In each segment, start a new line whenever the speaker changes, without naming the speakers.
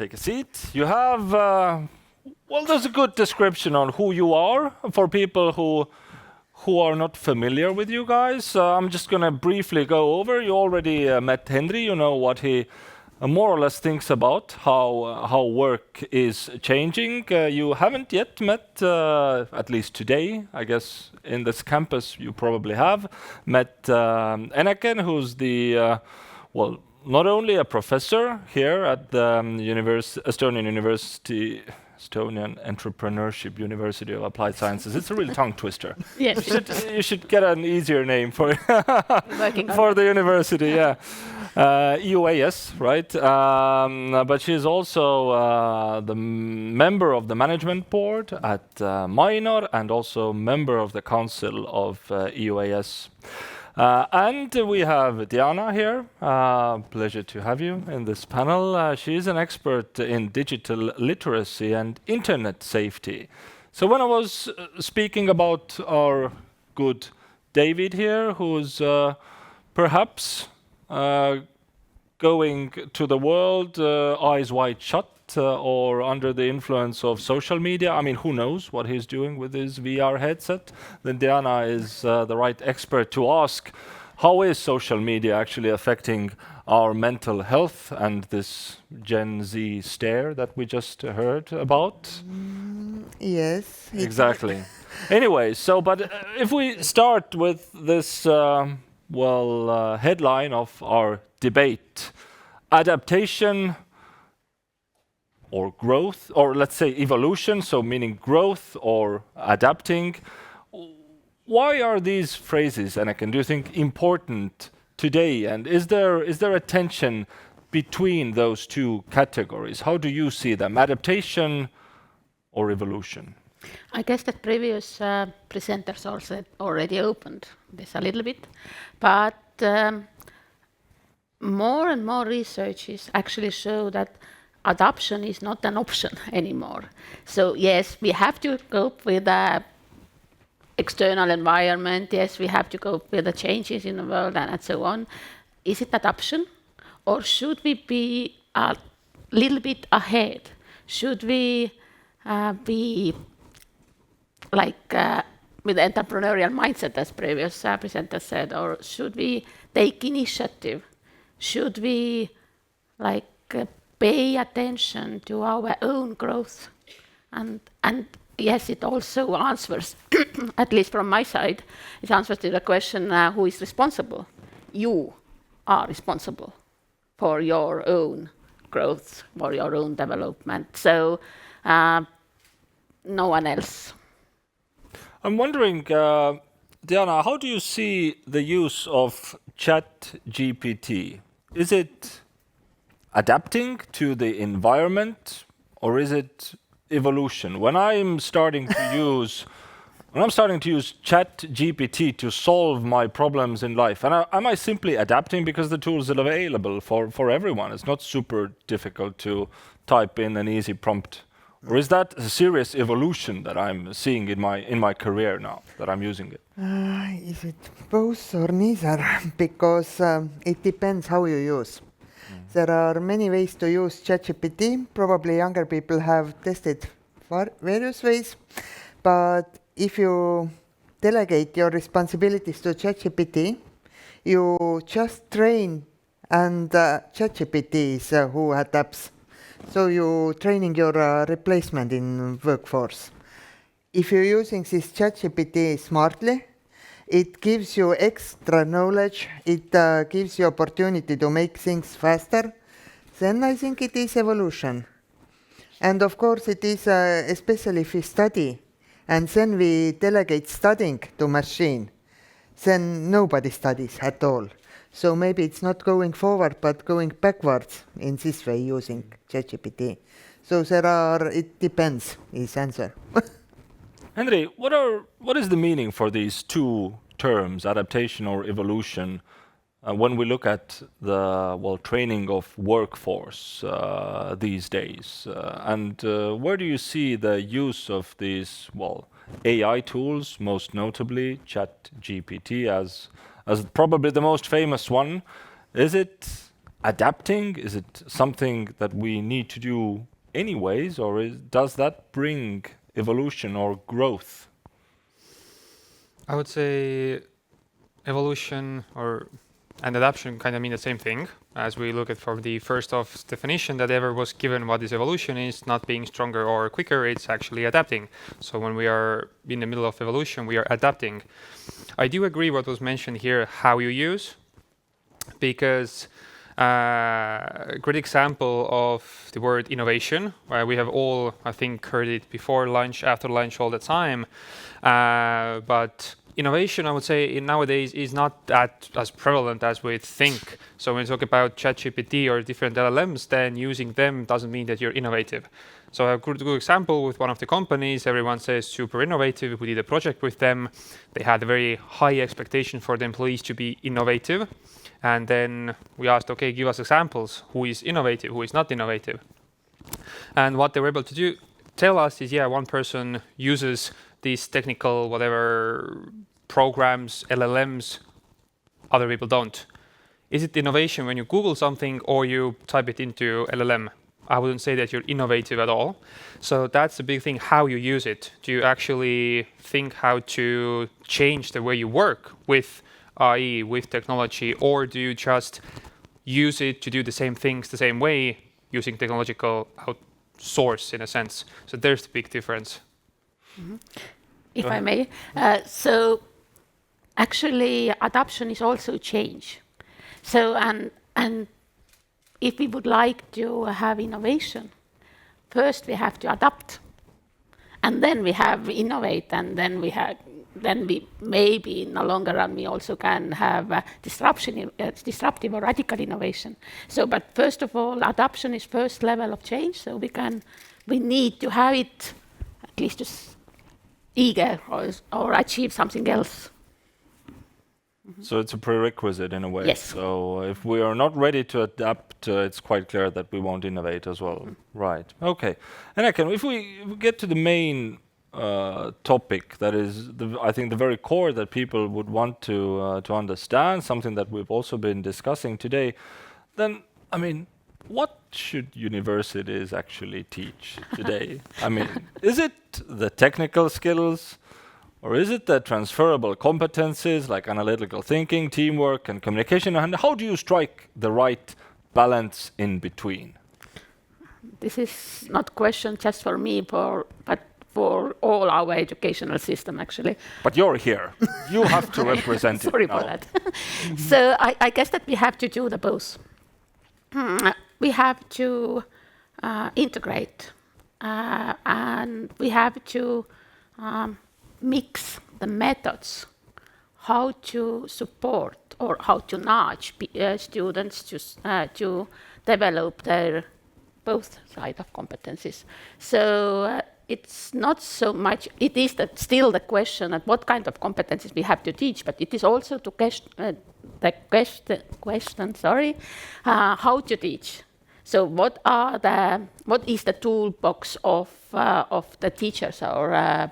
Take a seat. You have, well, there's a good description on who you are for people who are not familiar with you guys. I'm just going to briefly go over. You already met Henry. You know what he more or less thinks about how work is changing. You haven't yet met, at least today, I guess in this campus you probably have, met Eneken, who's the, well, not only a professor here at the Estonian Entrepreneurship University of Applied Sciences. It's a real tongue twister.
Yes.
You should get an easier name for
For
the university, yeah. EUAS, right? But she's also the member of the management board at Minor and also member of the council of EUAS. And we have Diana here. Pleasure to have you in this panel. She is an expert in digital literacy and internet safety. So when I was speaking about our good David here, who's perhaps going to the world eyes wide shut or under the influence of social media. I mean, who knows what he's doing with his VR headset? Then Diana is the right expert to ask, how is social media actually affecting our mental health and this Gen Z stare that we just heard about?
Yes.
Exactly. Anyway, so, but if we start with this, headline of our debate, adaptation or growth, or let's say evolution, so meaning growth or adapting. Why are these phrases, Eneken, do you think important today? And is there a tension between those two categories? How do you see them, adaptation or evolution?
I guess that previous presenters also already opened this a little bit, but more and more researches actually show that adoption is not an option anymore. So yes, we have to cope with the external environment. Yes, we have to cope with the changes in the world and so on. Is it adoption? Or should we be a little bit ahead? Should we be like with entrepreneurial mindset, as previous presenter said, or should we take initiative? Should we like pay attention to our own growth? And yes, it also answers, at least from my side, it answers to the question, who is responsible? You are responsible for your own growth, for your own development. So no one else.
I'm wondering, Diana, how do you see the use of ChatGPT? Is it adapting to the environment, or is it evolution? When I'm starting to use ChatGPT to solve my problems in life, and am I simply adapting because the tools are available for everyone? It's not super difficult to type in an easy prompt. Or is that a serious evolution that I'm seeing in my career now that I'm using it?
Is it both or neither? Because it depends how you use. There are many ways to use ChatGPT. Probably younger people have tested various ways. But if you delegate your responsibilities to ChatGPT, you just train, and ChatGPT is who adapts. So you're training your replacement in workforce. If you're using this ChatGPT smartly, it gives you extra knowledge, it gives you opportunity to make things faster, then I think it is evolution. And of course it is, especially if we study, and then we delegate studying to machine, then nobody studies at all. So maybe it's not going forward, but going backwards in this way using ChatGPT. So it depends, is answer.
Henry, what is the meaning for these two terms, adaptation or evolution, when we look at the training of workforce these days? And where do you see the use of these AI tools, most notably ChatGPT as probably the most famous one? Is it adapting? Is it something that we need to do anyways, or does that bring evolution or growth?
I would say evolution and adaptation kind of mean the same thing, as we look at from the first off definition that ever was given. What is evolution is not being stronger or quicker, it's actually adapting. So when we are in the middle of evolution, we are adapting. I do agree what was mentioned here, how you use, because a great example of the word innovation, where we have all, I think, heard it before lunch, after lunch, all the time. But innovation, I would say, nowadays is not that as prevalent as we think. So when you talk about ChatGPT or different LLMs, then using them doesn't mean that you're innovative. So a good example with one of the companies, everyone says super innovative. We did a project with them. They had a very high expectation for the employees to be innovative. And then we asked, okay, give us examples. Who is innovative? Who is not innovative? And what they were able to tell us is, yeah, one person uses these technical whatever programs, LLMs, other people don't. Is it innovation when you Google something or you type it into LLM? I wouldn't say that you're innovative at all. So that's the big thing, how you use it. Do you actually think how to change the way you work with AI, with technology, or do you just use it to do the same things the same way using technological outsource in a sense? So there's the big difference.
Mm-hmm. If I may. So actually adoption is also change. So and if we would like to have innovation, first we have to adapt, and then we have innovate, and then we maybe in the longer run we also can have disruptive or radical innovation. So, but first of all, adoption is first level of change. So we need to have it at least just eager or achieve something else. Mm-hmm.
So it's a prerequisite in a way.
Yes.
So if we are not ready to adapt, it's quite clear that we won't innovate as well. Right. Okay. And if we get to the main topic, that is, I think, the very core that people would want to understand, something that we've also been discussing today, then, I mean, what should universities actually teach today? I mean, is it the technical skills, or is it the transferable competencies like analytical thinking, teamwork, and communication? And how do you strike the right balance in between?
This is not a question just for me, but for all our educational system, actually.
But you're here. You have to represent it.
Sorry for that. So I guess that we have to do the both. We have to integrate, and we have to mix the methods, how to support or how to nudge students to develop their both side of competencies. So it's not so much, it is still the question of what kind of competencies we have to teach, but it is also the question, how to teach. So what is the toolbox of the teachers or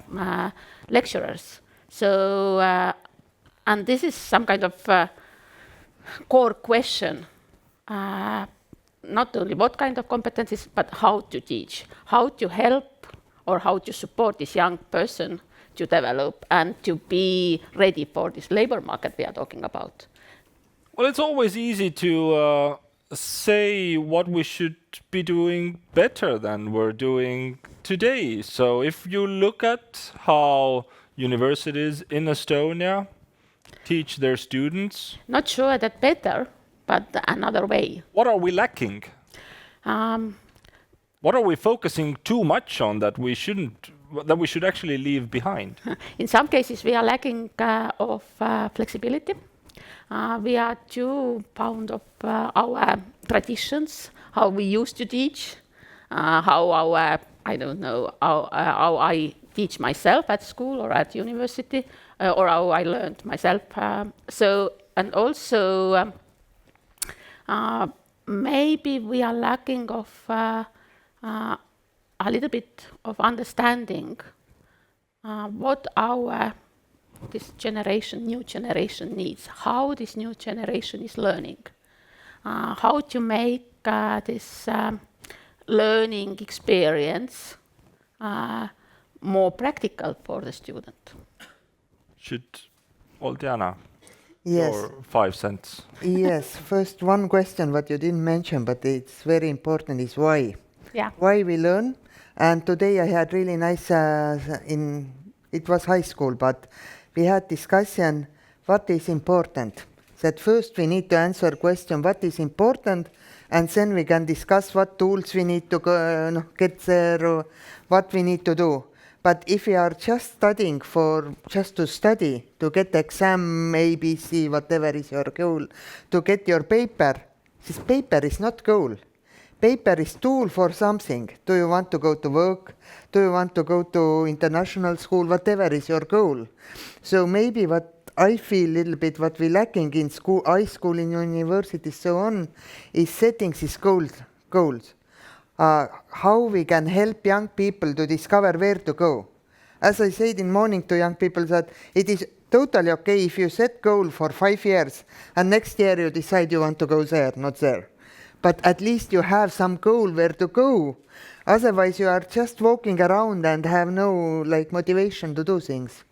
lecturers? So, and this is some kind of core question. Not only what kind of competencies, but how to teach, how to help or how to support this young person to develop and to be ready for this labor market we are talking about.
Well, it's always easy to say what we should be doing better than we're doing today. So if you look at how universities in Estonia teach their students...
Not sure that better, but another way.
What are we lacking? What are we focusing too much on that we should actually leave behind?
In some cases, we are lacking of flexibility. We are too fond of our traditions, how we used to teach, how I teach myself at school or at university, or how I learned myself. And also maybe we are lacking of a little bit of understanding what this new generation needs, how this new generation is learning, how to make this learning experience more practical for the student.
Should Oldiana,
Yes.
your 5 cents.
Yes. First, one question what you didn't mention, but it's very important, is why.
Yeah.
Why we learn. And today I had really nice, it was high school, but we had discussion what is important. That first we need to answer question what is important, and then we can discuss what tools we need to go, get there, or what we need to do. But if we are just studying just to study, to get exam, ABC, whatever is your goal, to get your paper, this paper is not goal. Paper is tool for something. Do you want to go to work? Do you want to go to international school? Whatever is your goal. So maybe what I feel a little bit what we lacking in school, high school, in university, so on, is setting these goals. How we can help young people to discover where to go. As I said in morning to young people, that it is totally okay if you set goal for 5 years and next year you decide you want to go there, not there. But at least you have some goal where to go. Otherwise you are just walking around and have no motivation to do things.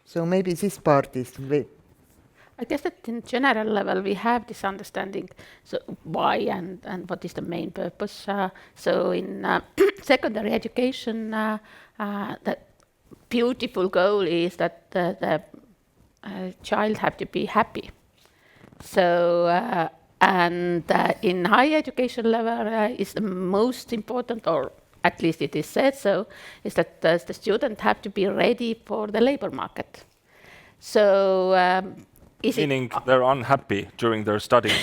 So maybe this part is
I guess that in general level we have this understanding, so why and what is the main purpose. So in secondary education, the beautiful goal is that the child have to be happy. So and in higher education level is the most important, or at least it is said so, is that the student have to be ready for the labor market. So
Meaning they're unhappy during their studying.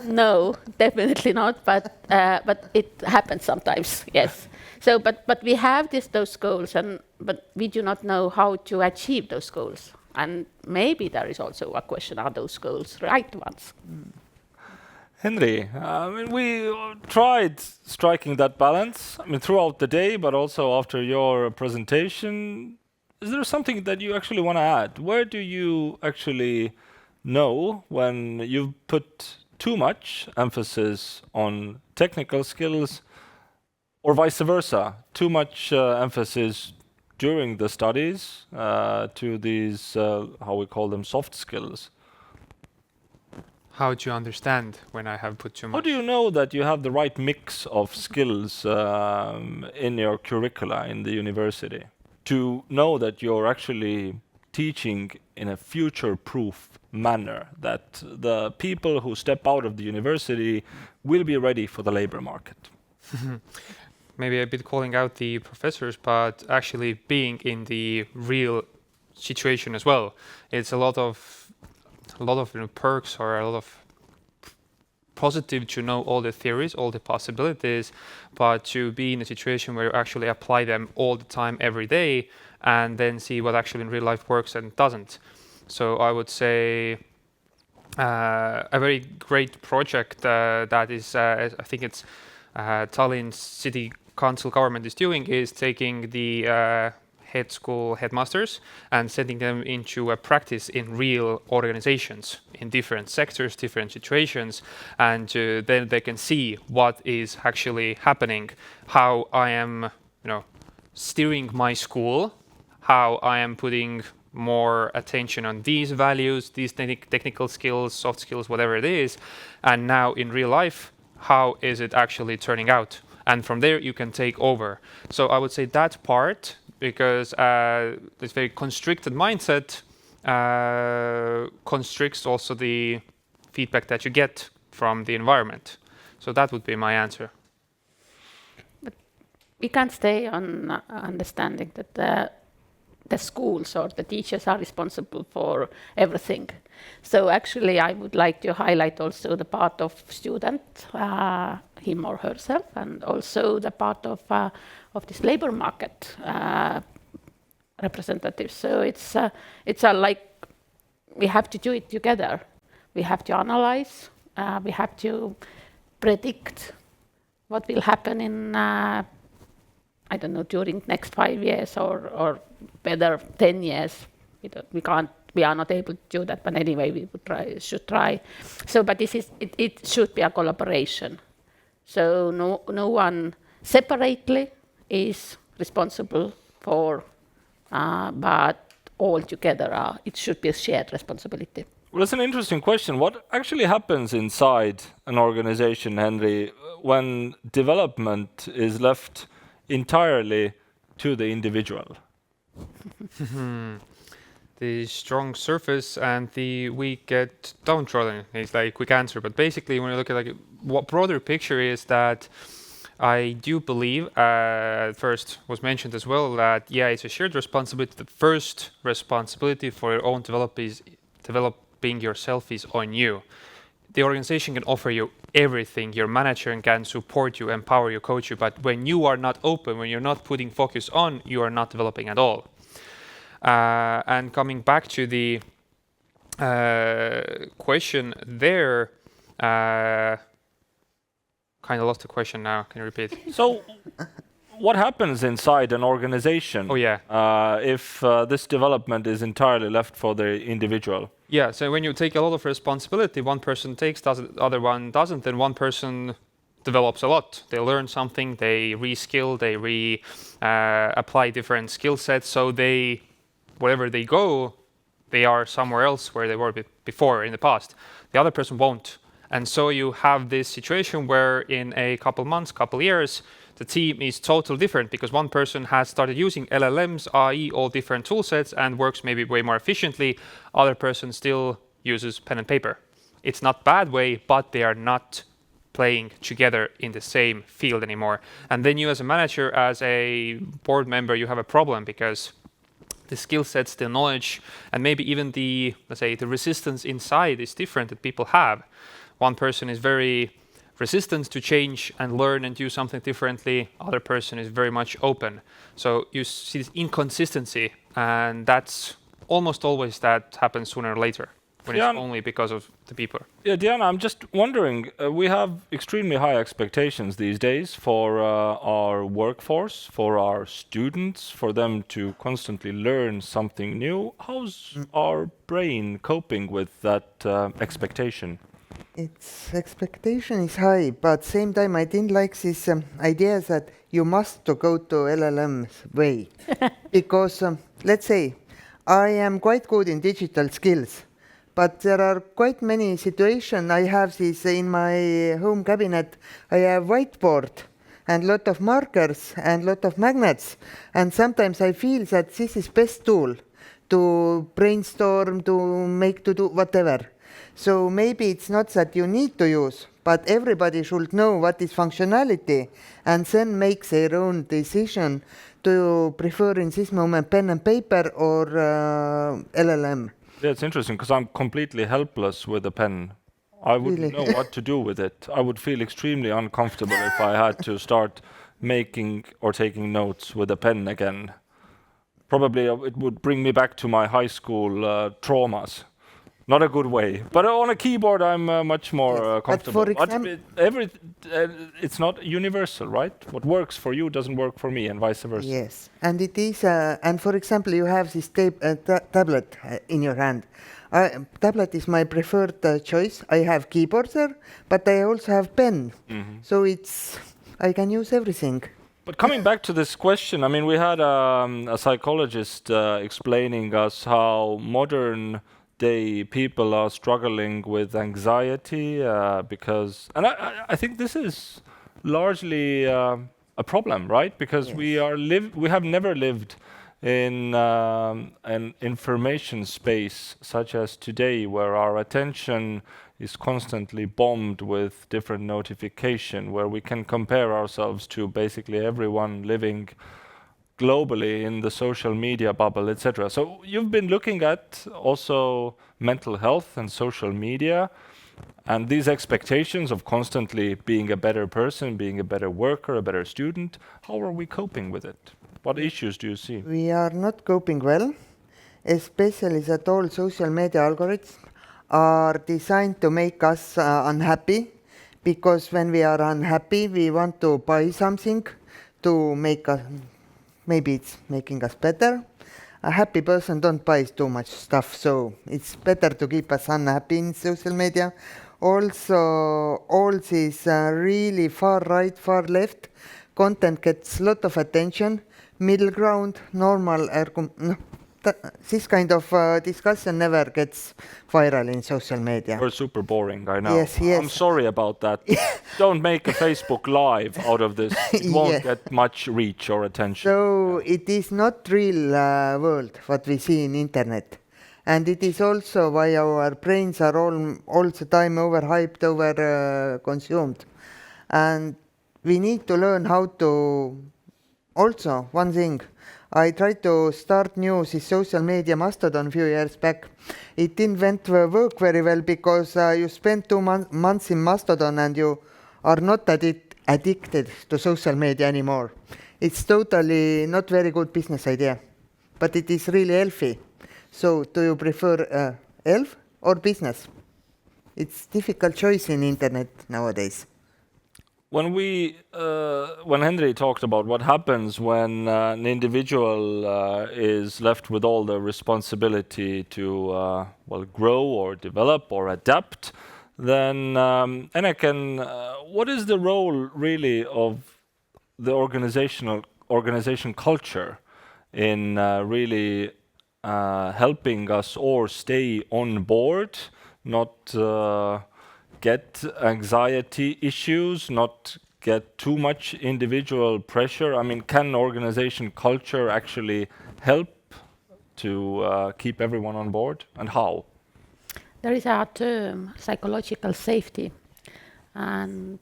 no, definitely not. But it happens sometimes. Yes. So, but we have those goals, but we do not know how to achieve those goals. And maybe there is also a question: are those goals right ones?
Henry, we tried striking that balance. Throughout the day, but also after your presentation. Is there something that you actually want to add? Where do you actually know when you've put too much emphasis on technical skills, or vice versa, too much emphasis during the studies to these, how we call them, soft skills?
How do you understand when I have put too much?
How do you know that you have the right mix of skills in your curricula in the university? To know that you're actually teaching in a future-proof manner, that the people who step out of the university will be ready for the labor market.
Maybe a bit calling out the professors, but actually being in the real situation as well. It's a lot of perks, or a lot of positive to know all the theories, all the possibilities, but to be in a situation where you actually apply them all the time, every day, and then see what actually in real life works and doesn't. So I would say a very great project that is, I think it's Tallinn City Council government is doing, is taking the school headmasters and sending them into a practice in real organizations in different sectors, different situations, and then they can see what is actually happening, how I am, steering my school, how I am putting more attention on these values, these technical skills, soft skills, whatever it is, and now in real life, how is it actually turning out? And from there you can take over. So I would say that part, because this very constricted mindset constricts also the feedback that you get from the environment. So that would be my answer.
But we can't stay on understanding that the schools or the teachers are responsible for everything. So actually I would like to highlight also the part of student, him or herself, and also the part of this labor market representatives. So it's like we have to do it together. We have to analyze, we have to predict what will happen in, I don't know, during next 5 years or better 10 years. We can't we are not able to do that, but anyway, we should try. So, but it should be a collaboration. So no one separately is responsible for, but all together it should be a shared responsibility.
Well, that's an interesting question. What actually happens inside an organization, Henry, when development is left entirely to the individual?
The strong surface and the weak get downtrodden is like quick answer. But basically, when you look at like what broader picture is that I do believe, first was mentioned as well, that yeah, it's a shared responsibility. The first responsibility for your own developing yourself is on you. The organization can offer you everything. Your manager can support you, empower you, coach you. But when you are not open, when you're not putting focus on, you are not developing at all. And coming back to the question there, kind of lost the question now. Can you repeat?
So, what happens inside an organization if this development is entirely left for the individual?
Yeah, so when you take a lot of responsibility, one person takes, the other one doesn't, then one person develops a lot. They learn something, they reskill, they apply different skill sets, so they, wherever they go, they are somewhere else where they were before in the past. The other person won't. And so you have this situation where in a couple months, couple years, the team is totally different because one person has started using LLMs, AI, all different tool sets and works maybe way more efficiently. Other person still uses pen and paper. It's not bad way, but they are not playing together in the same field anymore. And then you as a manager, as a board member, you have a problem because the skill sets, the knowledge, and maybe even the, let's say, the resistance inside is different that people have. One person is very resistant to change and learn and do something differently. Other person is very much open. So you see this inconsistency, and that's almost always that happens sooner or later when it's only because of the people.
Yeah, Diana, I'm just wondering, we have extremely high expectations these days for our workforce, for our students, for them to constantly learn something new. How's our brain coping with that expectation?
Its expectation is high, but same time I didn't like this idea that you must to go to LLM's way. Because let's say I am quite good in digital skills, but there are quite many situations. I have this in my home cabinet. I have whiteboard and lot of markers and lot of magnets. And sometimes I feel that this is best tool to brainstorm, to make to do whatever. So maybe it's not that you need to use, but everybody should know what is functionality and then make their own decision to prefer in this moment pen and paper or LLM.
Yeah, it's interesting because I'm completely helpless with a pen. I wouldn't know what to do with it. I would feel extremely uncomfortable if I had to start making or taking notes with a pen again. Probably it would bring me back to my high school traumas. Not a good way, but on a keyboard I'm much more comfortable.
But for example,
it's not universal, right? What works for you doesn't work for me, and vice versa.
Yes, and it is. And for example, you have this tablet in your hand. Tablet is my preferred choice. I have keyboard there, but I also have pen, so I can use everything.
But coming back to this question, I mean, we had a psychologist explaining us how modern day people are struggling with anxiety because, and I think this is largely a problem, right? Because we have never lived in an information space such as today, where our attention is constantly bombed with different notification, where we can compare ourselves to basically everyone living globally in the social media bubble, etc. So you've been looking at also mental health and social media and these expectations of constantly being a better person, being a better worker, a better student. How are we coping with it? What issues do you see?
We are not coping well, especially that all social media algorithms are designed to make us unhappy, because when we are unhappy, we want to buy something to make us, maybe it's making us better. a happy person don't buy too much stuff, so it's better to keep us unhappy in social media. Also, all this really far right, far left content gets a lot of attention. Middle ground, normal, this kind of discussion never gets viral in social media.
Or super boring, I know.
Yes, yes.
I'm sorry about that. Don't make a Facebook Live out of this. It won't get much reach or attention.
So it is not real world what we see in internet. And it is also why our brains are all the time overhyped, over consumed. And we need to learn how to, also one thing, I tried to start new this social media Mastodon a few years back. It didn't work very well because you spend 2 months in Mastodon and you are not addicted to social media anymore. It's totally not very good business idea, but it is really healthy. So do you prefer health or business? It's difficult choice in internet nowadays.
When Henry talked about what happens when an individual is left with all the responsibility to grow or develop or adapt, then what is the role really of the organization culture in really helping us or stay on board, not get anxiety issues, not get too much individual pressure? I mean, can organization culture actually help to keep everyone on board, and how?
There is a term, psychological safety, and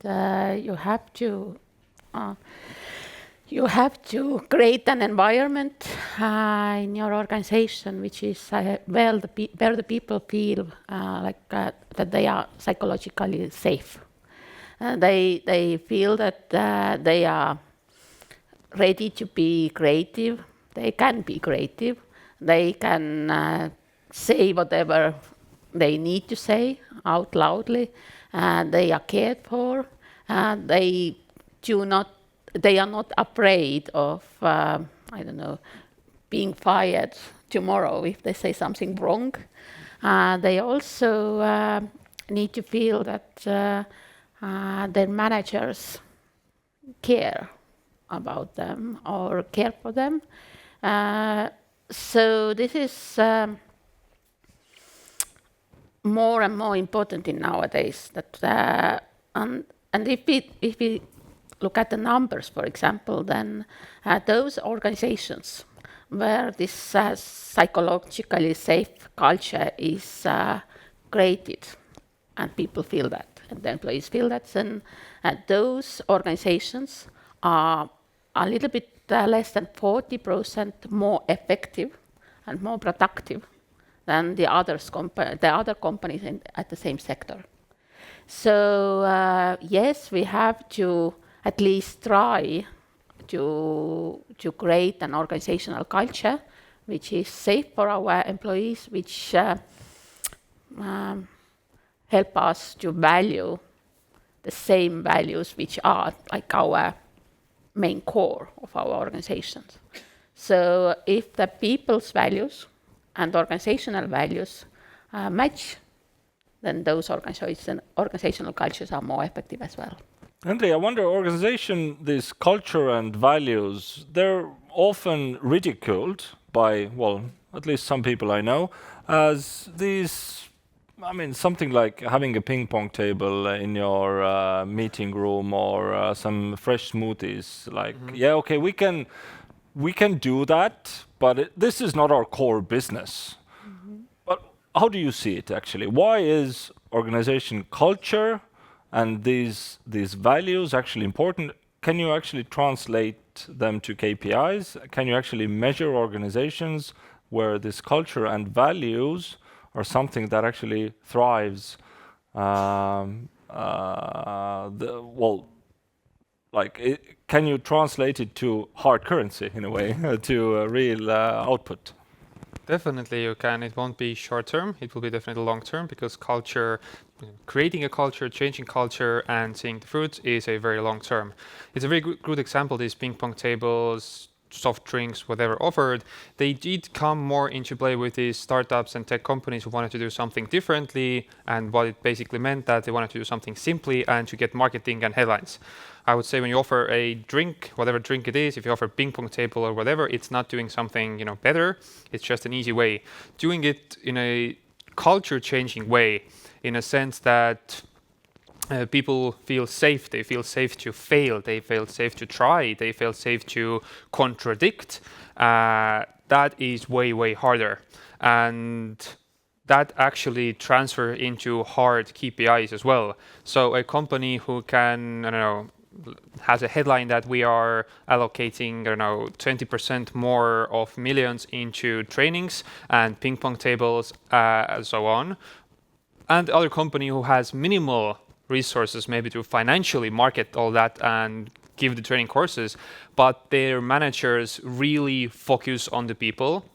you have to create an environment in your organization which is where the people feel that they are psychologically safe. They feel that they are ready to be creative. They can be creative. They can say whatever they need to say out loudly. They are cared for. They are not afraid of, being fired tomorrow if they say something wrong. They also need to feel that their managers care about them or care for them. So this is more and more important in nowadays. And if we look at the numbers, for example, then those organizations where this psychologically safe culture is created, and people feel that, and the employees feel that, then those organizations are a little bit less than 40% more effective and more productive than the other companies at the same sector. So yes, we have to at least try to create an organizational culture which is safe for our employees, which help us to value the same values which are like our main core of our organizations. So if the people's values and organizational values match, then those organizational cultures are more effective as well.
Henry, I wonder, this culture and values, they're often ridiculed by, at least some people I know, as these, something like having a ping pong table in your meeting room or some fresh smoothies. Like, we can do that, but this is not our core business. But how do you see it actually? Why is organization culture and these values actually important? Can you actually translate them to KPIs? Can you actually measure organizations where this culture and values are something that actually thrives? Can you translate it to hard currency in a way, to a real output?
Definitely you can. It won't be short term. It will be definitely long term, because culture, creating a culture, changing culture, and seeing the fruits is a very long term. It's a very good example, these ping pong tables. soft drinks, whatever offered, they did come more into play with these startups and tech companies who wanted to do something differently, and what it basically meant that they wanted to do something simply and to get marketing and headlines. I would say when you offer a drink, whatever drink it is, if you offer ping pong table or whatever, it's not doing something better. It's just an easy way. Doing it in a culture-changing way, in a sense that people feel safe. They feel safe to fail. They feel safe to try. They feel safe to contradict. That is way, way harder. And that actually transfer into hard KPIs as well. So a company who can, has a headline that we are allocating, 20% more of millions into trainings and ping pong tables, and so on. And the other company who has minimal resources maybe to financially market all that and give the training courses, but their managers really focus on the people.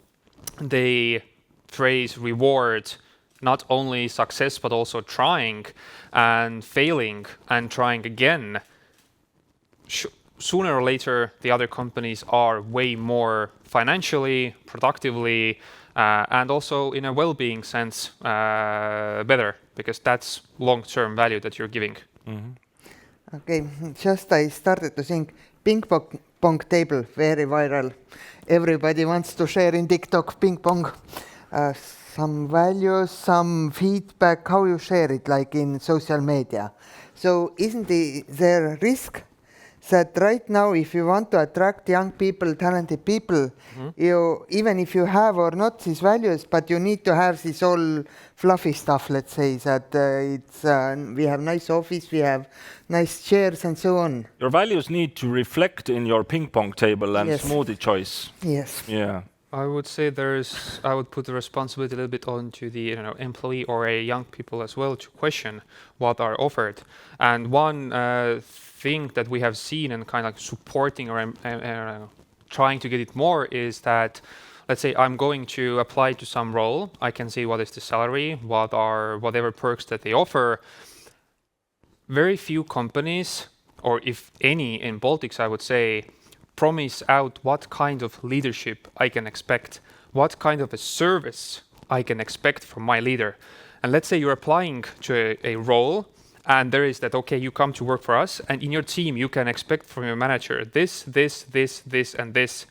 They praise, reward not only success, but also trying and failing and trying again. Sooner or later, the other companies are way more financially, productively, and also in a well-being sense better, because that's long-term value that you're giving.
Mm-hmm.
Okay, just I started to think ping pong table, very viral. Everybody wants to share in TikTok ping pong. Some values, some feedback, how you share it, like in social media. So isn't there a risk that right now, if you want to attract young people, talented people, you, even if you have or not these values, but you need to have this all fluffy stuff, let's say, that we have nice office, we have nice chairs and so on.
Your values need to reflect in your ping pong table and
Yes.
smoothie choice.
Yes.
Yeah.
I would say I would put the responsibility a little bit onto the employee or a young people as well to question what are offered. And one thing that we have seen and kind of like supporting or trying to get it more is that, let's say I'm going to apply to some role. I can see what is the salary, what are whatever perks that they offer. Very few companies, or if any in Baltics, I would say, promise out what kind of leadership I can expect, what kind of a service I can expect from my leader. And let's say you're applying to a role and there is that, okay, you come to work for us and in your team you can expect from your manager this, and this.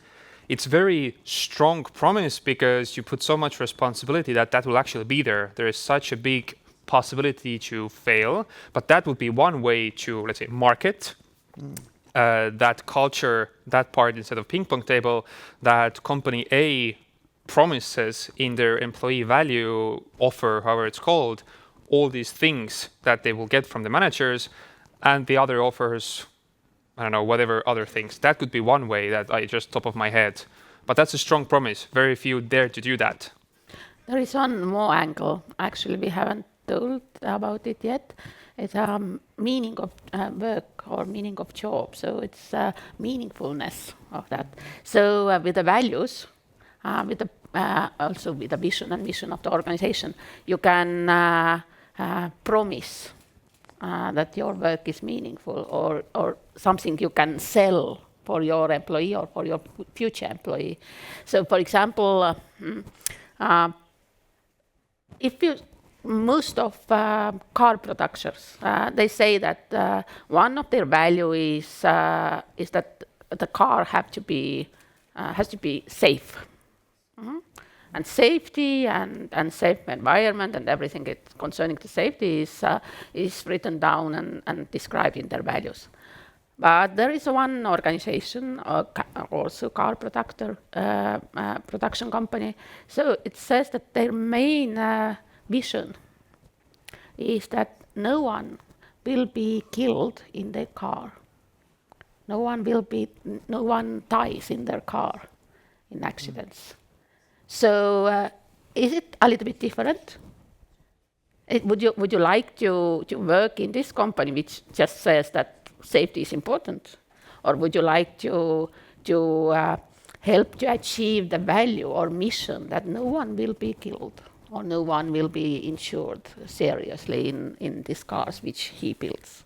It's very strong promise because you put so much responsibility that will actually be there. There is such a big possibility to fail, but that would be one way to, let's say, market that culture, that part instead of ping pong table, that company A promises in their employee value offer, however it's called, all these things that they will get from the managers, and the other offers, I don't know, whatever other things. That could be one way that I just top of my head. But that's a strong promise. Very few dare to do that.
There is one more angle. Actually, we haven't told about it yet. It's meaning of work or meaning of job. So it's meaningfulness of that. So with the values, also with the vision and mission of the organization, you can promise that your work is meaningful or something you can sell for your employee or for your future employee. So for example, most of car producers, they say that one of their value is that the car has to be safe. And safety and safe environment and everything concerning the safety is written down and described in their values. But there is one organization, also car production company. So it says that their main vision is that no one will be killed in their car. No one dies in their car in accidents. So is it a little bit different? Would you like to work in this company which just says that safety is important? Or would you like to help to achieve the value or mission that no one will be killed or no one will be insured seriously in these cars which he builds?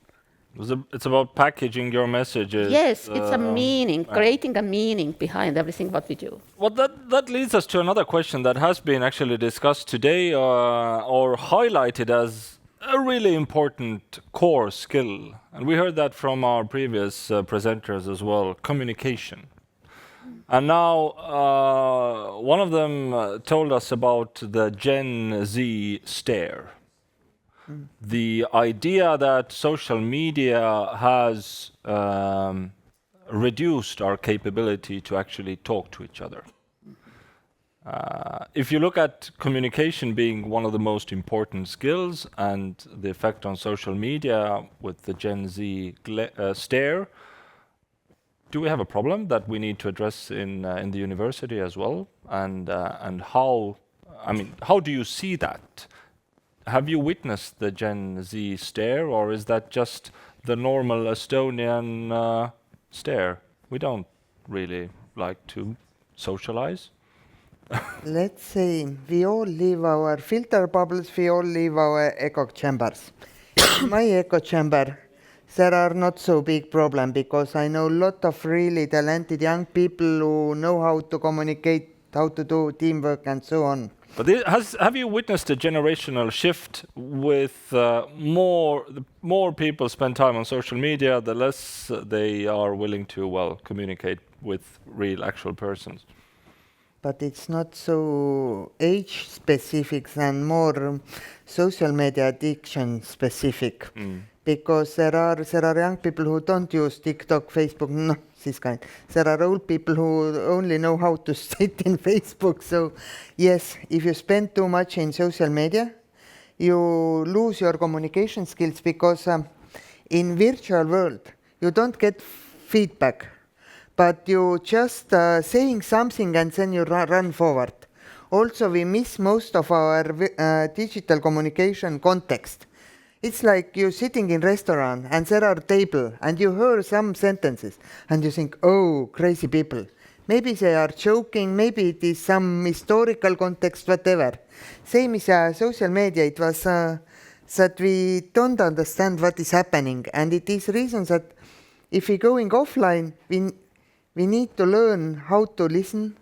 It's about packaging your messages.
Yes, it's a meaning,
yeah.
creating a meaning behind everything what we do.
Well, that leads us to another question that has been actually discussed today or highlighted as a really important core skill. And we heard that from our previous presenters as well, communication. And now one of them told us about the Gen Z stare. The idea that social media has reduced our capability to actually talk to each other. If you look at communication being one of the most important skills and the effect on social media with the Gen Z stare, do we have a problem that we need to address in the university as well? And how, I mean, how do you see that? Have you witnessed the Gen Z stare, or is that just the normal Estonian stare? We don't really like to socialize.
Let's say we all live our filter bubbles, we all live our echo chambers. In my echo chamber, there are not so big problem because I know a lot of really talented young people who know how to communicate, how to do teamwork and so on.
But have you witnessed a generational shift with more people spend time on social media, the less they are willing to, communicate with real, actual persons?
But it's not so age specific and more social media addiction specific. Because there are young people who don't use TikTok, Facebook, no, this kind. There are old people who only know how to sit in Facebook. So yes, if you spend too much in social media, you lose your communication skills because in virtual world, you don't get feedback, but you just saying something and then you run forward. Also, we miss most of our digital communication context. It's like you're sitting in restaurant and there are table and you hear some sentences and you think, oh, crazy people. Maybe they are joking, maybe it is some historical context, whatever. Same as social media, it was that we don't understand what is happening. And it is reason that if we're going offline, we need to learn how to listen,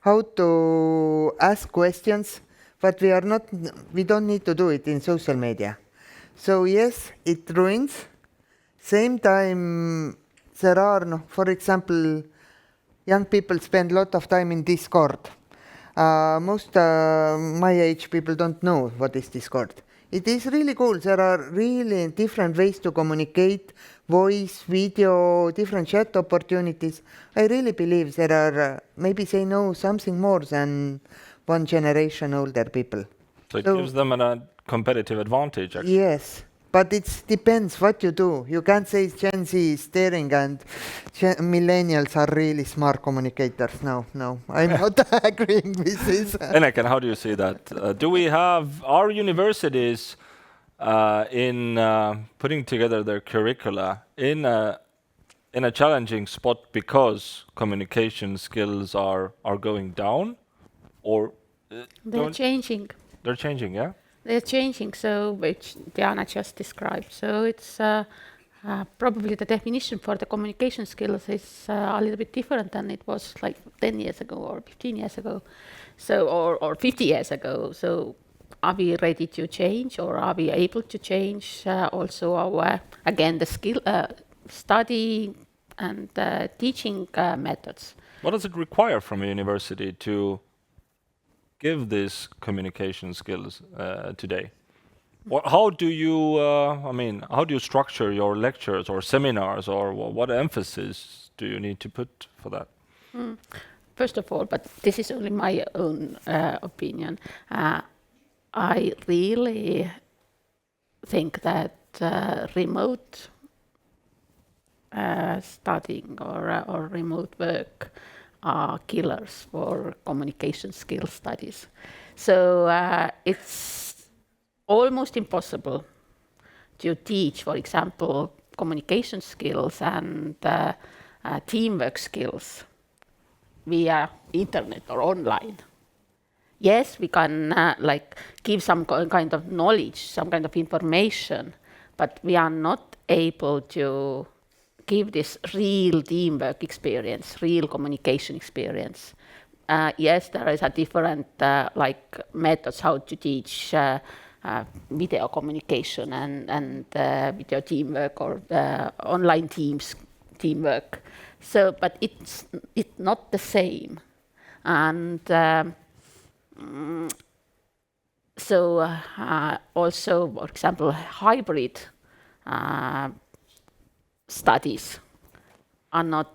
how to ask questions, but we don't need to do it in social media. So yes, it ruins. Same time, there are, for example, young people spend a lot of time in Discord. Most my age people don't know what is Discord. It is really cool. There are really different ways to communicate, voice, video, different chat opportunities. I really believe there are, maybe they know something more than one generation older people.
So it gives them a competitive advantage, actually.
Yes, but it depends what you do. You can't say Gen Z is staring and millennials are really smart communicators. No, I'm not agreeing with this.
Eneken, how do you see that? Do we have our universities in putting together their curricula in a challenging spot because communication skills are going down, or
They're changing.
They're changing, yeah?
They're changing, so which Diana just described. So it's probably the definition for the communication skills is a little bit different than it was like 10 years ago or 15 years ago, so or 50 years ago. So are we ready to change, or are we able to change also our again the skill study and teaching methods?
What does it require from a university to give these communication skills today? How do you, how do you structure your lectures or seminars, or what emphasis do you need to put for that?
First of all, but this is only my own opinion, I really think that remote studying or remote work are killers for communication skill studies. So it's almost impossible to teach, for example, communication skills and teamwork skills via internet or online. Yes, we can give some kind of knowledge, some kind of information, but we are not able to give this real teamwork experience, real communication experience. Yes, there is a different methods how to teach video communication and video teamwork or online teamwork. So, but it's not the same. And also, for example, hybrid studies are not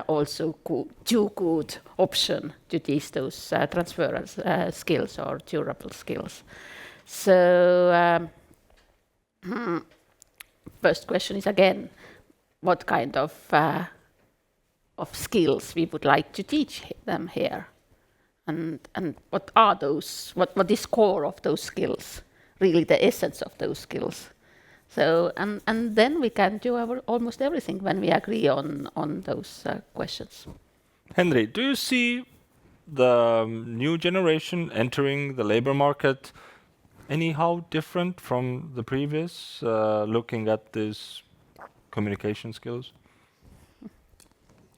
also too good option to teach those transferable skills or durable skills. So first question is again, what kind of skills we would like to teach them here, and what are those? What is core of those skills? Really, the essence of those skills. So and then we can do almost everything when we agree on those questions.
Henry, do you see the new generation entering the labor market anyhow different from the previous, looking at these communication skills?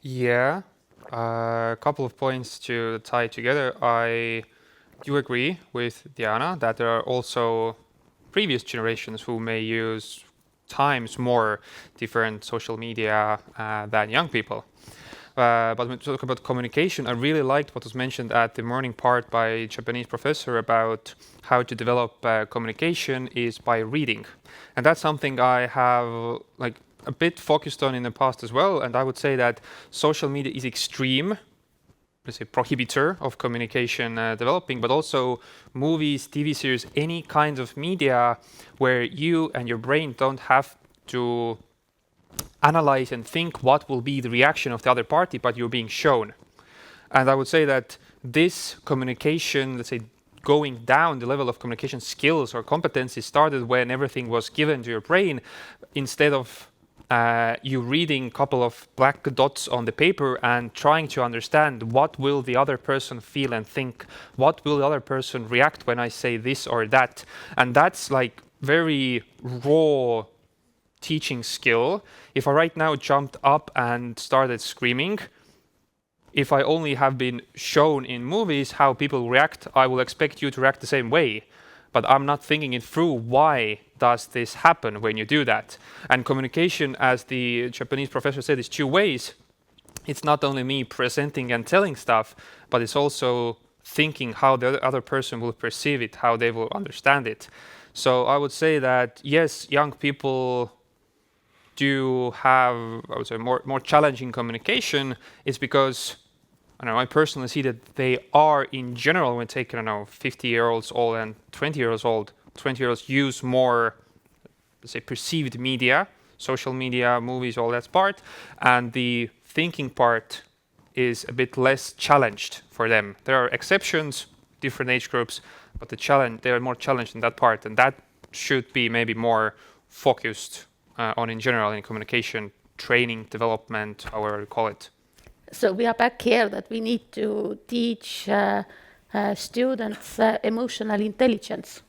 Yeah, a couple of points to tie together. I do agree with Diana that there are also previous generations who may use times more different social media than young people. But when we talk about communication, I really liked what was mentioned at the morning part by a Japanese professor about how to develop communication is by reading. And that's something I have a bit focused on in the past as well. And I would say that social media is extreme, let's say, prohibitor of communication developing, but also movies, TV series, any kind of media where you and your brain don't have to analyze and think what will be the reaction of the other party, but you're being shown. And I would say that this communication, let's say, going down the level of communication skills or competencies started when everything was given to your brain, instead of you reading a couple of black dots on the paper and trying to understand what will the other person feel and think, what will the other person react when I say this or that. And that's like very raw teaching skill. If I right now jumped up and started screaming, if I only have been shown in movies how people react, I will expect you to react the same way. But I'm not thinking it through. Why does this happen when you do that? And communication, as the Japanese professor said, is two ways. It's not only me presenting and telling stuff, but it's also thinking how the other person will perceive it, how they will understand it. So I would say that, yes, young people do have, I would say, more challenging communication. It's because, I personally see that they are, in general, when taking, 50-year-olds old and 20-year-olds old, 20-year-olds use more, let's say, perceived media, social media, movies, all that part, and the thinking part is a bit less challenged for them. There are exceptions, different age groups, but they are more challenged in that part, and that should be maybe more focused on in general in communication, training, development, however you call it.
So we are back here that we need to teach students emotional intelligence,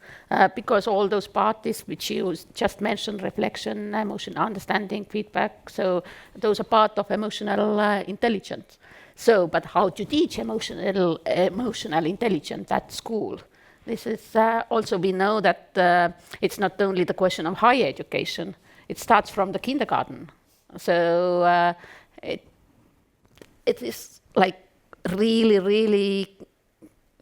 because all those parties which you just mentioned, reflection, emotion, understanding, feedback, so those are part of emotional intelligence. So, but how to teach emotional intelligence at school? This is also, we know that it's not only the question of higher education, it starts from the kindergarten. So it is like really, really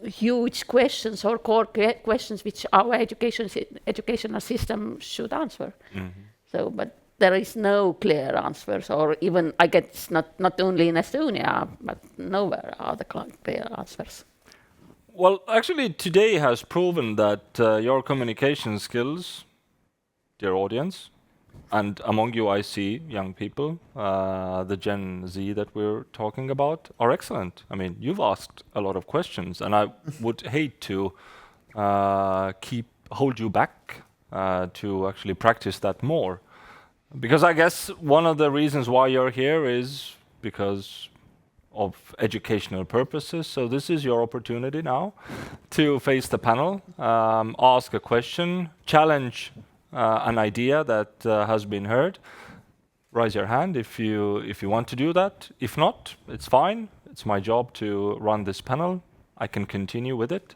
huge questions or core questions which our educational system should answer. Mm-hmm. So, but there is no clear answers, or even, I guess, not only in Estonia, but nowhere are the clear answers.
Well, actually, today has proven that your communication skills, dear audience, and among you I see young people, the Gen Z that we're talking about, are excellent. I mean, you've asked a lot of questions, and I would hate to hold you back to actually practice that more. Because I guess one of the reasons why you're here is because of educational purposes. So this is your opportunity now to face the panel, ask a question, challenge an idea that has been heard, raise your hand if you want to do that. If not, it's fine. It's my job to run this panel. I can continue with it.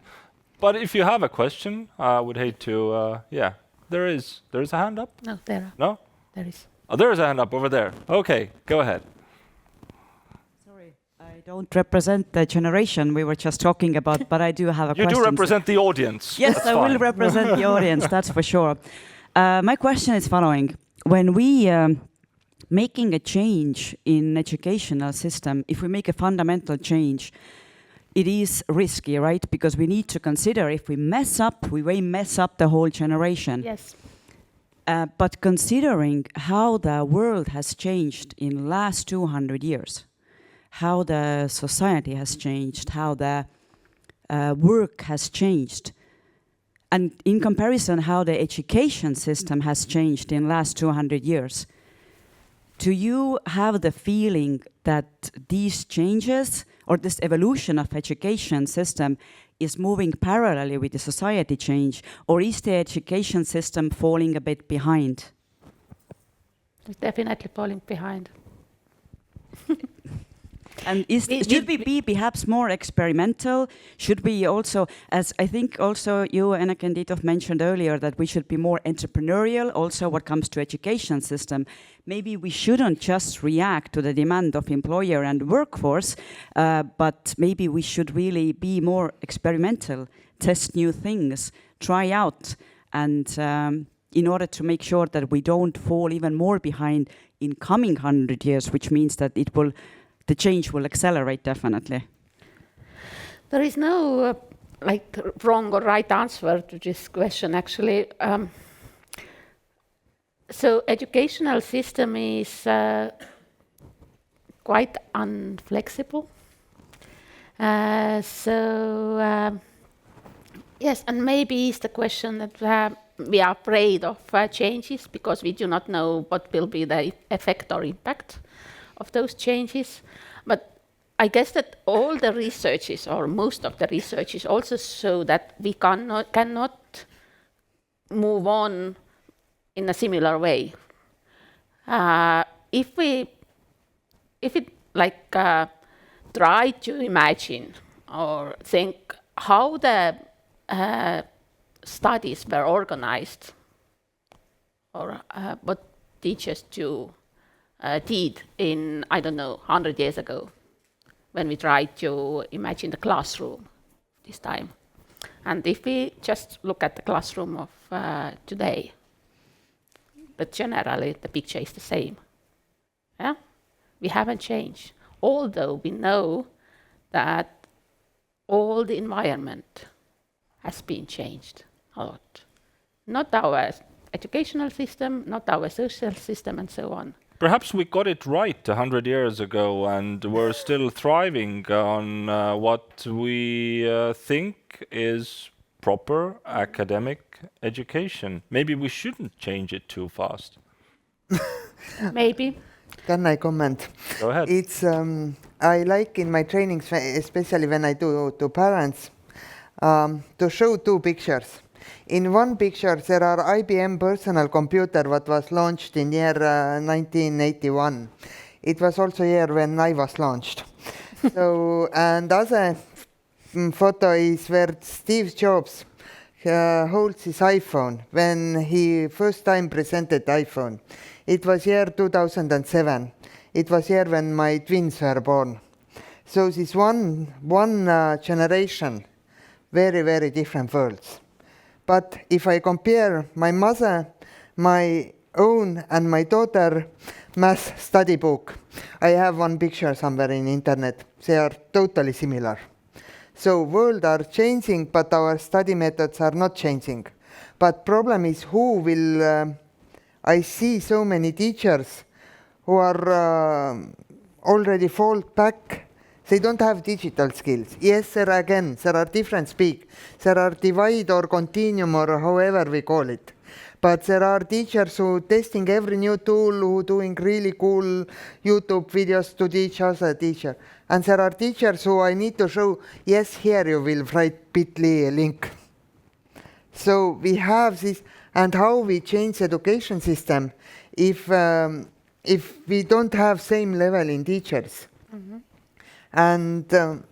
But if you have a question, I would hate to. Yeah, there is a hand up.
No, there.
No,
There is.
oh, there is a hand up over there. Okay, go ahead.
Sorry, I don't represent the generation we were just talking about, but I do have a
You
question.
do represent the audience.
Yes,
That's
I will
fine.
represent the audience, that's for sure. My question is following. When we making a change in educational system, if we make a fundamental change, it is risky, right? Because we need to consider if we mess up, we may mess up the whole generation.
Yes.
But considering how the world has changed in last 200 years, how the society has changed, how the work has changed, and in comparison how the education system has changed in last 200 years, do you have the feeling that these changes or this evolution of education system is moving parallelly with the society change, or is the education system falling a bit behind?
It's definitely falling behind.
And should we be perhaps more experimental? Should we also, as I think also you, Anna Candidov, mentioned earlier, that we should be more entrepreneurial also what comes to education system. Maybe we shouldn't just react to the demand of employer and workforce, but maybe we should really be more experimental, test new things, try out, and in order to make sure that we don't fall even more behind in coming 100 years, which means that the change will accelerate definitely.
There is no wrong or right answer to this question, actually. So educational system is quite unflexible. Yes, and maybe it's the question that we are afraid of changes because we do not know what will be the effect or impact of those changes. But I guess that all the researches, or most of the researches, also show that we cannot move on in a similar way. If we try to imagine or think how the studies were organized, or what teachers did in, 100 years ago, when we tried to imagine the classroom this time. And if we just look at the classroom of today, but generally the picture is the same. Yeah? We haven't changed, although we know that all the environment has been changed a lot. Not our educational system, not our social system, and so on.
Perhaps we got it right 100 years ago and we're still thriving on what we think is proper academic education. Maybe we shouldn't change it too fast.
Maybe.
Can I comment?
Go ahead.
It's I like in my trainings, especially when I do to parents, to show two pictures. In one picture, there are IBM personal computer what was launched in year 1981. It was also year when I was launched. So, and other photo is where Steve Jobs holds his iPhone when he first time presented iPhone. It was year 2007. It was year when my twins were born. So this one generation, very, very different worlds. But if I compare my mother, my own and my daughter math study book, I have one picture somewhere in internet. They are totally similar. So world are changing, but our study methods are not changing. But problem is who will, I see so many teachers who are already fall back. They don't have digital skills. Yes, there are different speak. There are divide or continuum or however we call it. But there are teachers who testing every new tool, who doing really cool YouTube videos to teach other teacher. And there are teachers who I need to show, yes, here you will write bit.ly link. So we have this, and how we change education system if we don't have same level in teachers. And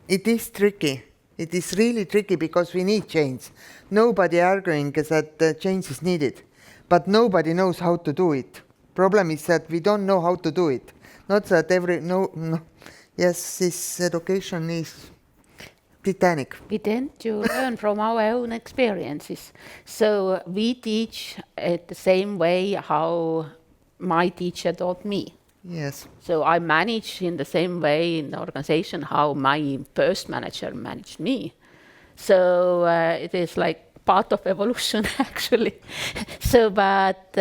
it is tricky. It is really tricky because we need change. Nobody arguing that change is needed, but nobody knows how to do it. Problem is that we don't know how to do it. Not that yes, this education is Titanic.
We tend to learn from our own experiences. So we teach it the same way how my teacher taught me.
Yes.
So I manage in the same way in the organization how my first manager managed me. So it is like part of evolution actually. So, but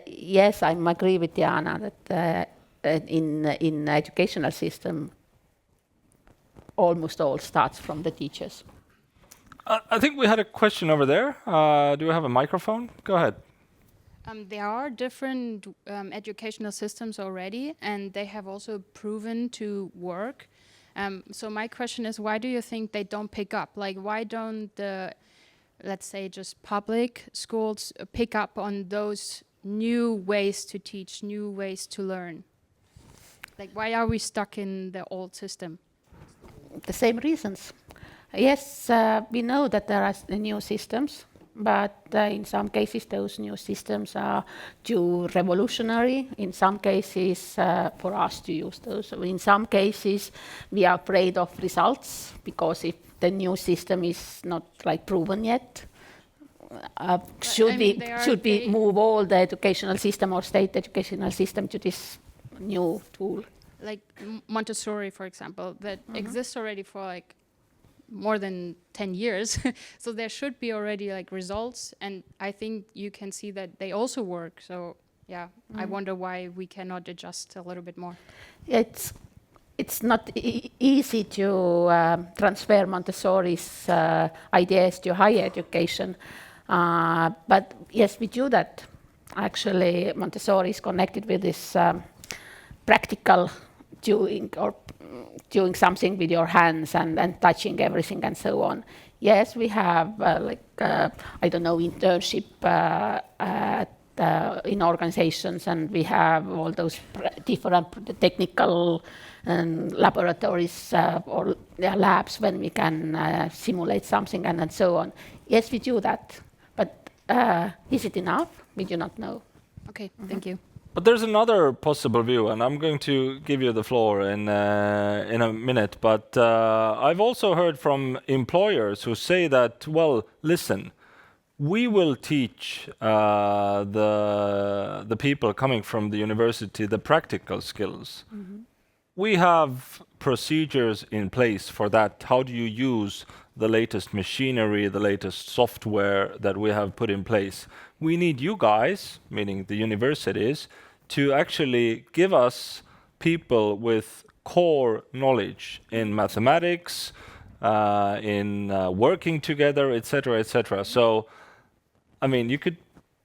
yes, I agree with Diana that in educational system, almost all starts from the teachers.
I think we had a question over there. Do we have a microphone? Go ahead.
There are different educational systems already, and they have also proven to work. So my question is, why do you think they don't pick up? Like, why don't the, let's say, just public schools pick up on those new ways to teach, new ways to learn? Like, why are we stuck in the old system?
The same reasons. Yes, we know that there are new systems, but in some cases those new systems are too revolutionary. In some cases for us to use those. In some cases we are afraid of results because if the new system is not like proven yet, should we move all the educational system or state educational system to this new tool?
Like Montessori, for example, that exists already for like more than 10 years. So there should be already like results, and I think you can see that they also work. So yeah, I wonder why we cannot adjust a little bit more.
It's not easy to transfer Montessori's ideas to higher education, but yes, we do that. Actually, Montessori is connected with this practical doing something with your hands and touching everything and so on. Yes, we have internship in organizations, and we have all those different technical laboratories or labs when we can simulate something and so on. Yes, we do that, but is it enough? We do not know.
Okay, thank you.
But there's another possible view, and I'm going to give you the floor in a minute. But I've also heard from employers who say that, well, listen, we will teach the people coming from the university the practical skills. We have procedures in place for that. How do you use the latest machinery, the latest software that we have put in place? We need you guys, meaning the universities, to actually give us people with core knowledge in mathematics, in working together, etc., etc. So, I mean, you could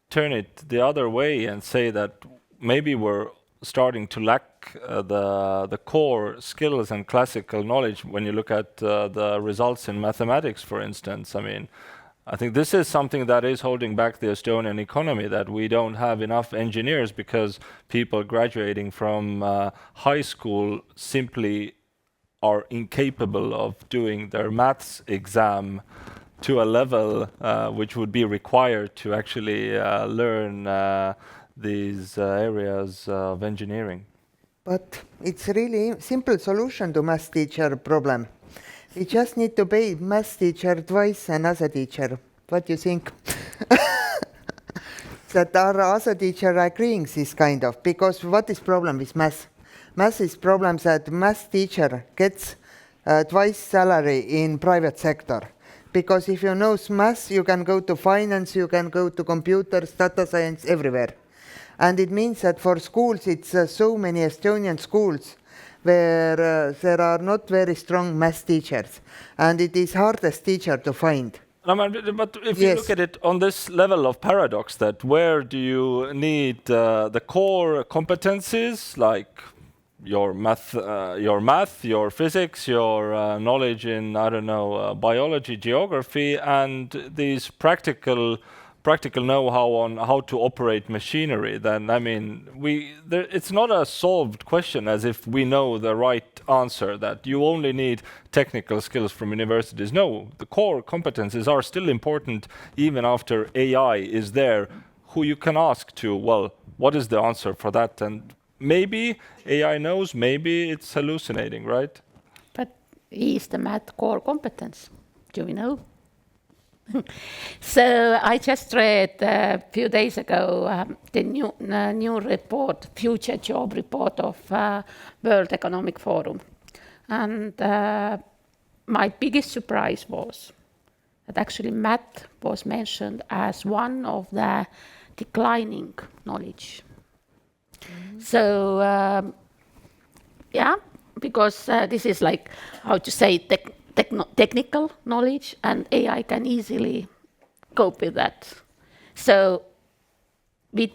turn it the other way and say that maybe we're starting to lack the core skills and classical knowledge when you look at the results in mathematics, for instance. I mean, I think this is something that is holding back the Estonian economy, that we don't have enough engineers because people graduating from high school simply are incapable of doing their maths exam to a level which would be required to actually learn these areas of engineering.
But it's really simple solution to math teacher problem. We just need to pay math teacher twice another teacher. What do you think? That our other teacher agreeing this kind of, because what is problem with math? Math is problem that math teacher gets twice salary in private sector. Because if you know math, you can go to finance, you can go to computers, data science, everywhere. And it means that for schools, it's so many Estonian schools where there are not very strong math teachers. And it is hardest teacher to find.
But if you look at it on this level of paradox, that where do you need the core competencies, like your math, your physics, your knowledge in, I don't know, biology, geography, and these practical know-how on how to operate machinery, then I mean, it's not a solved question as if we know the right answer, that you only need technical skills from universities. No, the core competences are still important even after AI is there, who you can ask to, well, what is the answer for that? And maybe AI knows, maybe it's hallucinating, right?
But is the math core competence? Do we know? So I just read a few days ago the new report, future job report of World Economic Forum. And my biggest surprise was that actually math was mentioned as one of the declining knowledge. So, yeah, because this is like, how to say, technical knowledge, and AI can easily cope with that. So, we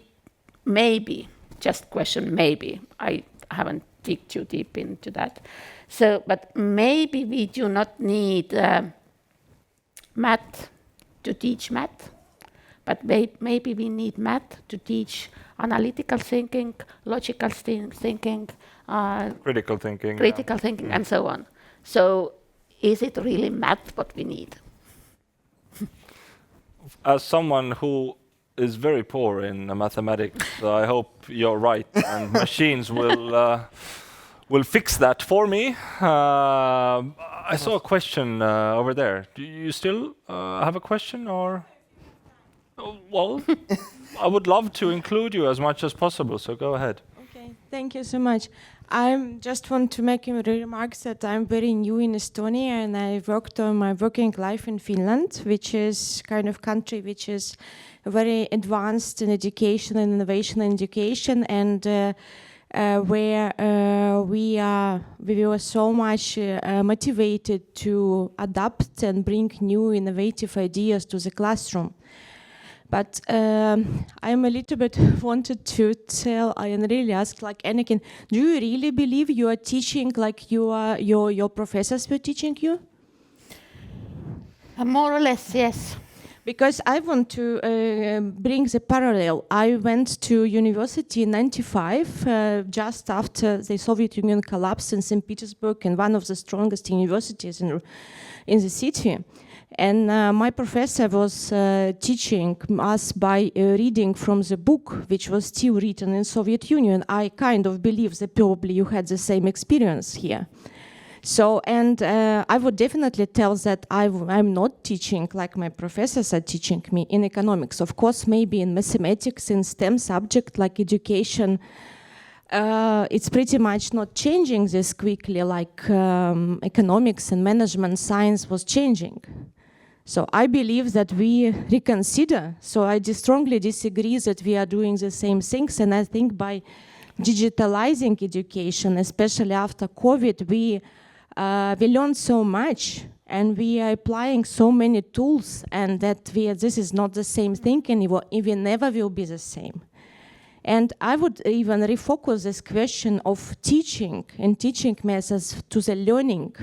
maybe, just question maybe, I haven't dig too deep into that. So, but maybe we do not need math to teach math, but maybe we need math to teach analytical thinking, logical thinking,
critical thinking,
thinking, and so on. So, is it really math what we need?
As someone who is very poor in mathematics, I hope you're right, and machines will fix that for me. I saw a question over there. Do you still have a question, or? Well, I would love to include you as much as possible, so go ahead.
Okay, thank you so much. I just want to make a remark that I'm very new in Estonia, and I worked on my working life in Finland, which is kind of country which is very advanced in education and innovation in education, and where we were so much motivated to adapt and bring new innovative ideas to the classroom. But I'm a little bit wanted to tell and really ask, like, Anakin, do you really believe you are teaching like your professors were teaching you?
More or less, yes.
Because I want to bring the parallel. I went to university in '95, just after the Soviet Union collapsed in St. Petersburg, and one of the strongest universities in the city. And my professor was teaching us by reading from the book, which was still written in Soviet Union. I kind of believe that probably you had the same experience here. So, and I would definitely tell that I'm not teaching like my professors are teaching me in economics. Of course, maybe in mathematics, in STEM subject like education, it's pretty much not changing this quickly like economics and management science was changing. So I believe that we reconsider. So I strongly disagree that we are doing the same things. And I think by digitalizing education, especially after COVID, we learned so much, and we are applying so many tools, and that this is not the same thing anymore. It never will be the same. And I would even refocus this question of teaching and teaching methods to the learning.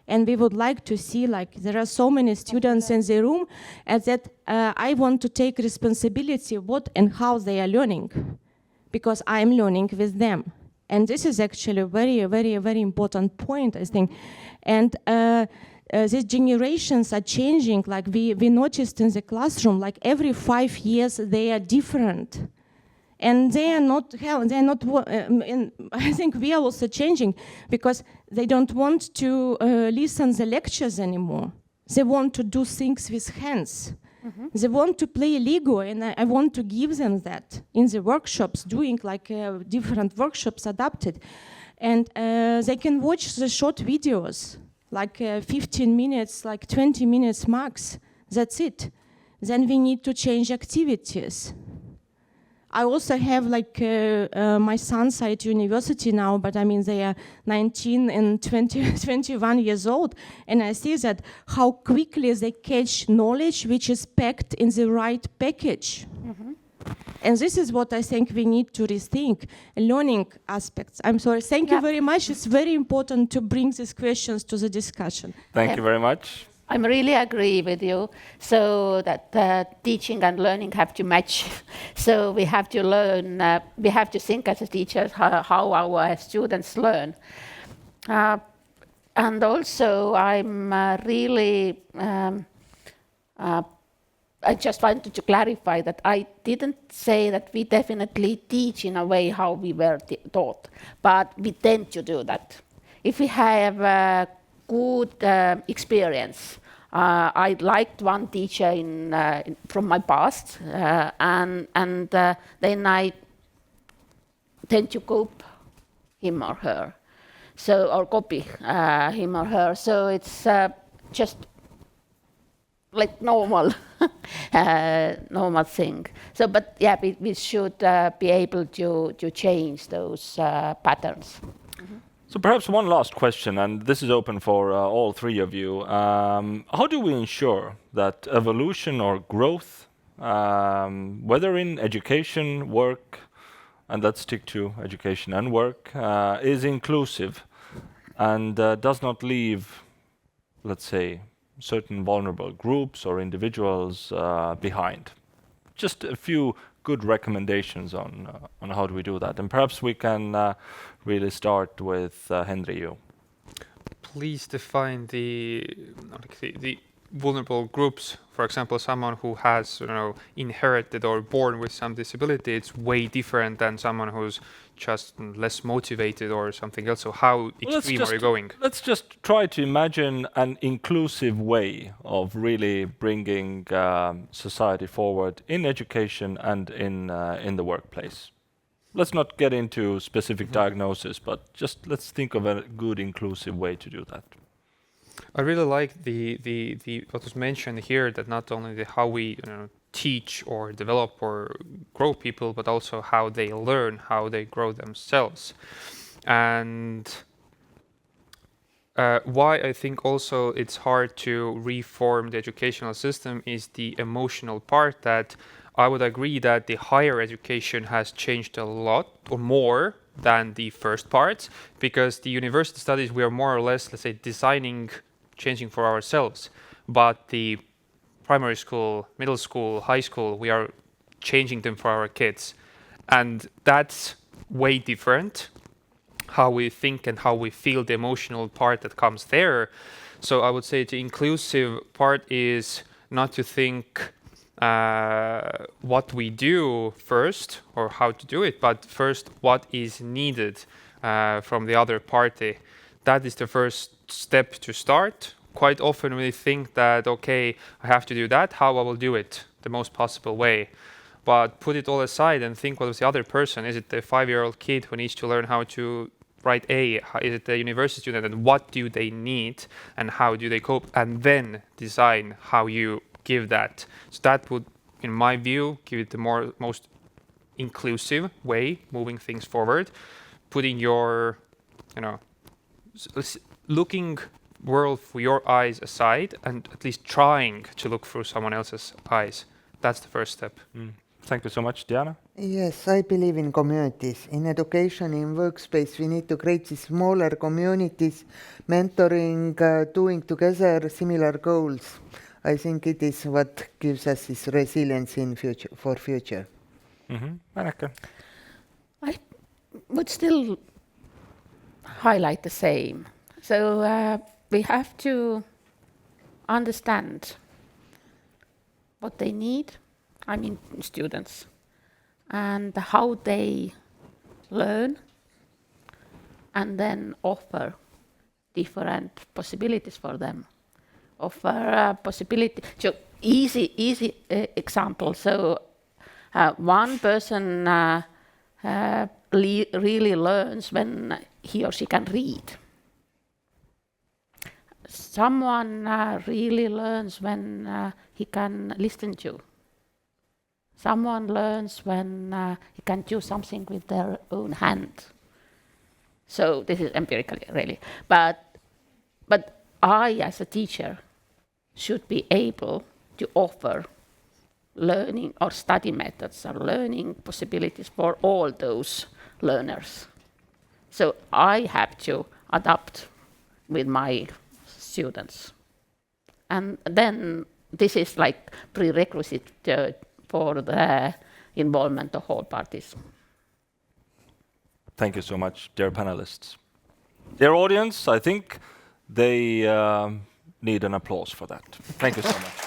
And we would like to see, like, there are so many students in the room, and that I want to take responsibility what and how they are learning, because I'm learning with them. And this is actually a very, very, very important point, I think. And these generations are changing. Like we noticed in the classroom, like every 5 years they are different. And they are not, and I think we are also changing, because they don't want to listen to the lectures anymore. They want to do things with hands. Mm-hmm. They want to play Lego, and I want to give them that in the workshops, doing like different workshops adapted. And they can watch the short videos, like 15 minutes, like 20 minutes max. That's it. Then we need to change activities. I also have like my sons are at university now, but I mean they are 19 and 21 years old, and I see that how quickly they catch knowledge which is packed in the right package. Mm-hmm. And this is what I think we need to rethink, learning aspects. I'm sorry, thank you very much. It's very important to bring these questions to the discussion.
Thank you very much.
I really agree with you. So that teaching and learning have to match. So we have to learn, we have to think as a teachers how our students learn. And also I'm really, I just wanted to clarify that I didn't say that we definitely teach in a way how we were taught, but we tend to do that. If we have good experience. I liked one teacher from my past, and then I tend to copy him or her, or copy him or her. So it's just like normal, normal thing. So, but yeah, we should be able to change those patterns.
So perhaps one last question, and this is open for all three of you. How do we ensure that evolution or growth, whether in education, work, and let's stick to education and work, is inclusive and does not leave, let's say, certain vulnerable groups or individuals behind? Just a few good recommendations on how do we do that. And perhaps we can really start with Henry, you.
Please define the vulnerable groups. For example, someone who has, inherited or born with some disability, it's way different than someone who's just less motivated or something else. So how extreme are you going?
Let's just try to imagine an inclusive way of really bringing society forward in education and in the workplace. Let's not get into specific diagnosis, but just let's think of a good inclusive way to do that.
I really like the what was mentioned here, that not only how we teach or develop or grow people, but also how they learn, how they grow themselves. And why I think also it's hard to reform the educational system is the emotional part. That I would agree that the higher education has changed a lot or more than the first part, because the university studies, we are more or less, let's say, changing for ourselves. But the primary school, middle school, high school, we are changing them for our kids. And that's way different, how we think and how we feel, the emotional part that comes there. So I would say the inclusive part is not to think what we do first or how to do it, but first what is needed from the other party. That is the first step to start. Quite often we think that, okay, I have to do that, how I will do it the most possible way. But put it all aside and think, what is the other person? Is it the 5-year-old kid who needs to learn how to write A? Is it the university student? And what do they need and how do they cope? And then design how you give that. So that would, in my view, give it the most inclusive way, moving things forward, putting your, looking world through your eyes aside and at least trying to look through someone else's eyes. That's the first step.
Thank you so much, Diana.
Yes, I believe in communities. In education, in workspace, we need to create these smaller communities, mentoring, doing together similar goals. I think it is what gives us this resilience in future.
Anneke.
I would still highlight the same. So we have to understand what they need, I mean students, and how they learn, and then offer different possibilities for them. Offer possibility. So easy example. So one person really learns when he or she can read. Someone really learns when he can listen to. Someone learns when he can do something with their own hand. So this is empirically really. But I, as a teacher, should be able to offer learning or study methods or learning possibilities for all those learners. So I have to adapt with my students. And then this is like prerequisite for the involvement of all parties.
Thank you so much, dear panelists. Dear audience, I think they need an applause for that. Thank you so much.